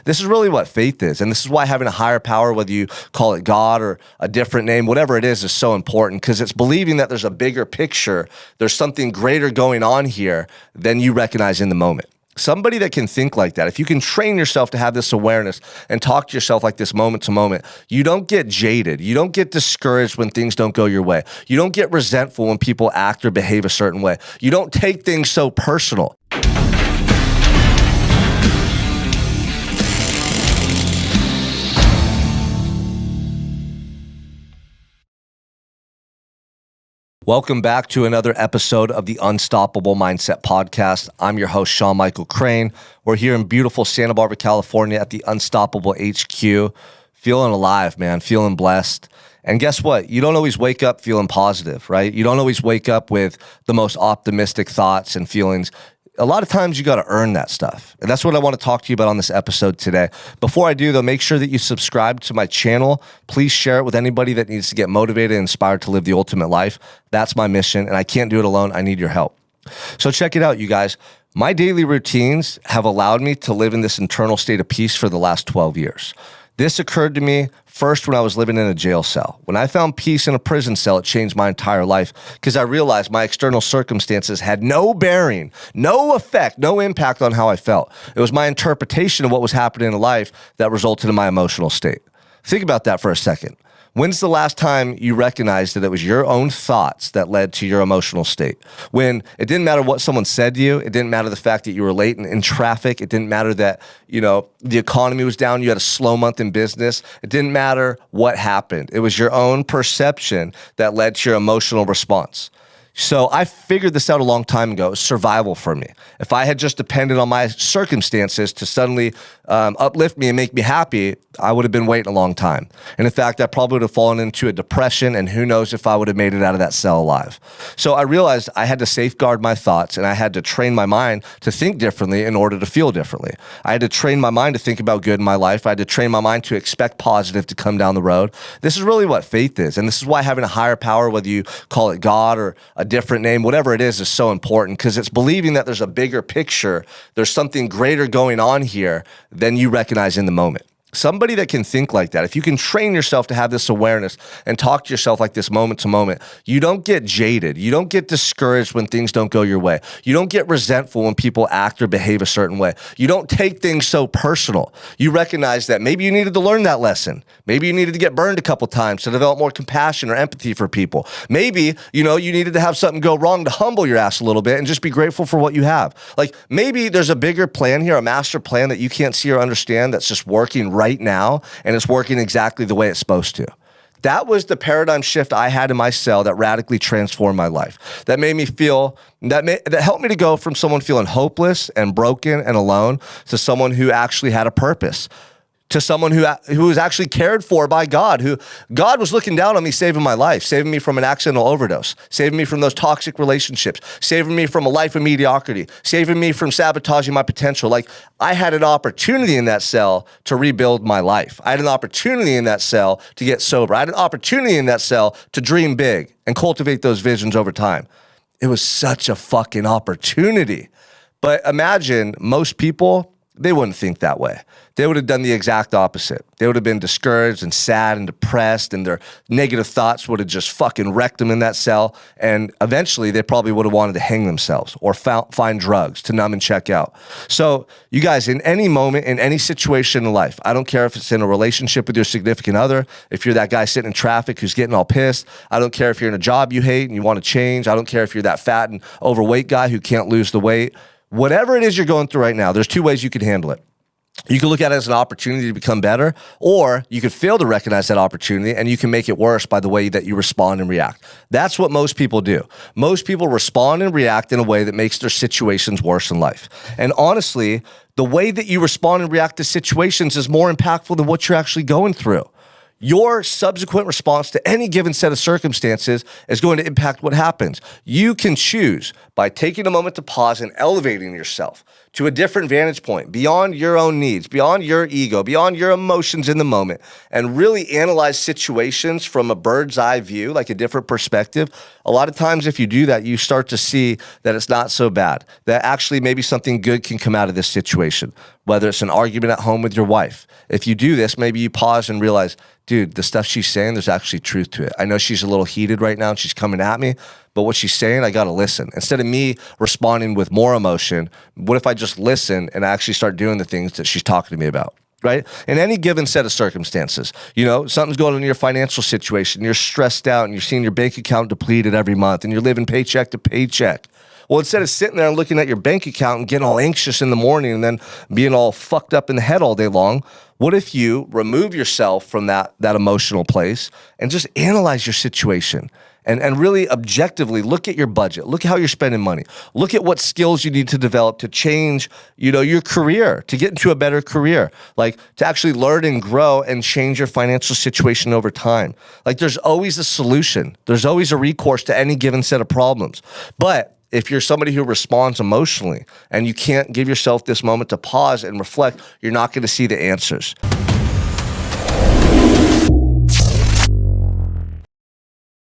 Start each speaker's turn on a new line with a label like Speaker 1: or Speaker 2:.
Speaker 1: This is really what faith is. And this is why having a higher power, whether you call it God or a different name, whatever it is so important, because it's believing that there's a bigger picture. There's something greater going on here than you recognize in the moment. Somebody that can think like that, if you can train yourself to have this awareness and talk to yourself like this moment to moment, you don't get jaded. You don't get discouraged when things don't go your way. You don't get resentful when people act or behave a certain way. You don't take things so personal. Welcome back to another episode of the Unstoppable Mindset Podcast. I'm your host, Sean Michael Crane. We're here in beautiful Santa Barbara, California at the Unstoppable HQ. Feeling alive, man, feeling blessed. And guess what? You don't always wake up feeling positive, right? You don't always wake up with the most optimistic thoughts and feelings. A lot of times you got to earn that stuff. And that's what I want to talk to you about on this episode today. Before I do, though, make sure that you subscribe to my channel. Please share it with anybody that needs to get motivated and inspired to live the ultimate life. That's my mission, and I can't do it alone. I need your help. So check it out, you guys. My daily routines have allowed me to live in this internal state of peace for the last 12 years. This occurred to me first when I was living in a jail cell. When I found peace in a prison cell, it changed my entire life because I realized my external circumstances had no bearing, no effect, no impact on how I felt. It was my interpretation of what was happening in life that resulted in my emotional state. Think about that for a second. When's the last time you recognized that it was your own thoughts that led to your emotional state? When it didn't matter what someone said to you, it didn't matter the fact that you were late in traffic, it didn't matter that, the economy was down, you had a slow month in business, it didn't matter what happened. It was your own perception that led to your emotional response. So I figured this out a long time ago. It was survival for me. If I had just depended on my circumstances to suddenly uplift me and make me happy, I would have been waiting a long time. And in fact, I probably would have fallen into a depression, and who knows if I would have made it out of that cell alive. So I realized I had to safeguard my thoughts, and I had to train my mind to think differently in order to feel differently. I had to train my mind to think about good in my life. I had to train my mind to expect positive to come down the road. This is really what faith is. And this is why having a higher power, whether you call it God or a different name, whatever it is so important, because it's believing that there's a bigger picture. There's something greater going on here than you recognize in the moment. Somebody that can think like that, if you can train yourself to have this awareness and talk to yourself like this moment to moment, you don't get jaded. You don't get discouraged when things don't go your way. You don't get resentful when people act or behave a certain way. You don't take things so personal. You recognize that maybe you needed to learn that lesson. Maybe you needed to get burned a couple times to develop more compassion or empathy for people. Maybe, you needed to have something go wrong to humble your ass a little bit and just be grateful for what you have. Like maybe there's a bigger plan here, a master plan that you can't see or understand that's just working right now, and it's working exactly the way it's supposed to. That was the paradigm shift I had in my cell that radically transformed my life. That made me feel, that helped me to go from someone feeling hopeless and broken and alone to someone who actually had a purpose. To someone who was actually cared for by God, who God was looking down on me, saving my life, saving me from an accidental overdose, saving me from those toxic relationships, saving me from a life of mediocrity, saving me from sabotaging my potential. Like I had an opportunity in that cell to rebuild my life. I had an opportunity in that cell to get sober. I had an opportunity in that cell to dream big and cultivate those visions over time. It was such a fucking opportunity. But imagine most people, they wouldn't think that way. They would have done the exact opposite. They would have been discouraged and sad and depressed, and their negative thoughts would have just fucking wrecked them in that cell. And eventually they probably would have wanted to hang themselves or find drugs to numb and check out. So you guys, in any moment, in any situation in life, I don't care if it's in a relationship with your significant other, if you're that guy sitting in traffic who's getting all pissed, I don't care if you're in a job you hate and you want to change, I don't care if you're that fat and overweight guy who can't lose the weight. Whatever it is you're going through right now, there's two ways you can handle it. You can look at it as an opportunity to become better, or you could fail to recognize that opportunity and you can make it worse by the way that you respond and react. That's what most people do. Most people respond and react in a way that makes their situations worse in life. And honestly, the way that you respond and react to situations is more impactful than what you're actually going through. Your subsequent response to any given set of circumstances is going to impact what happens. You can choose by taking a moment to pause and elevating yourself to a different vantage point, beyond your own needs, beyond your ego, beyond your emotions in the moment, and really analyze situations from a bird's eye view, like a different perspective. A lot of times if you do that, you start to see that it's not so bad, that actually maybe something good can come out of this situation. whether it's an argument at home with your wife. If you do this, maybe you pause and realize, dude, the stuff she's saying, there's actually truth to it. I know she's a little heated right now and she's coming at me, but what she's saying, I got to listen. Instead of me responding with more emotion, what if I just listen and actually start doing the things that she's talking to me about? Right? In any given set of circumstances, something's going on in your financial situation, you're stressed out and you're seeing your bank account depleted every month and you're living paycheck to paycheck. Well, instead of sitting there and looking at your bank account and getting all anxious in the morning and then being all fucked up in the head all day long, what if you remove yourself from that emotional place and just analyze your situation? And really objectively look at your budget. Look at how you're spending money. Look at what skills you need to develop to change, your career, to get into a better career, like to actually learn and grow and change your financial situation over time. Like there's always a solution. There's always a recourse to any given set of problems. But if you're somebody who responds emotionally and you can't give yourself this moment to pause and reflect, you're not going to see the answers.